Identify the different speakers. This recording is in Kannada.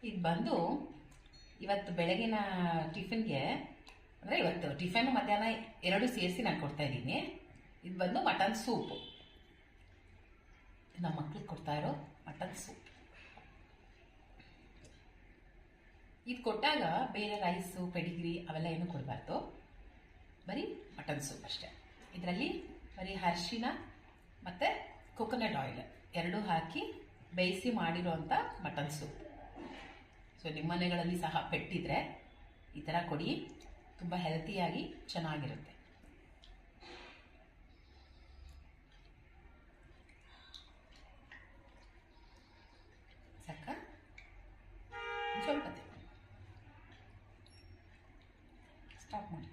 Speaker 1: ಇದು ಬಂದು ಇವತ್ತು ಬೆಳಗಿನ ಟಿಫಿನ್ಗೆ ಅಂದರೆ ಇವತ್ತು ಟಿಫನ್ ಮಧ್ಯಾಹ್ನ ಎರಡು ಸೇರಿಸಿ ನಾನು ಕೊಡ್ತಾ ಇದ್ದೀನಿ. ಇದು ಬಂದು ಮಟನ್ ಸೂಪು, ನಮ್ಮ ಮಕ್ಳಿಗೆ ಕೊಡ್ತಾ ಇರೋ ಮಟನ್ ಸೂಪ್. ಇದು ಕೊಟ್ಟಾಗ ಬೇರೆ ರೈಸು ಪೆಡಿಗ್ರಿ ಅವೆಲ್ಲ ಏನೂ ಕೊಡಬಾರ್ದು, ಬರೀ ಮಟನ್ ಸೂಪ್ ಅಷ್ಟೇ. ಇದರಲ್ಲಿ ಬರೀ ಅರಿಶಿನ ಮತ್ತು ಕೊಕೊನಟ್ ಆಯಿಲ್ ಎರಡೂ ಹಾಕಿ ಬೇಯಿಸಿ ಮಾಡಿರೋಂಥ ಮಟನ್ ಸೂಪ್. ಸೊ ನಿಮ್ಮ ಮನೆಗಳಲ್ಲಿ ಸಹ ಪೆಟ್ಟಿದ್ರೆ ಈ ಥರ ಕೊಡಿ, ತುಂಬ ಹೆಲ್ತಿಯಾಗಿ ಚೆನ್ನಾಗಿರುತ್ತೆ. ಸಾಕ ಸ್ವಲ್ಪ ಸ್ಟಾಪ್ ಮಾಡಿ.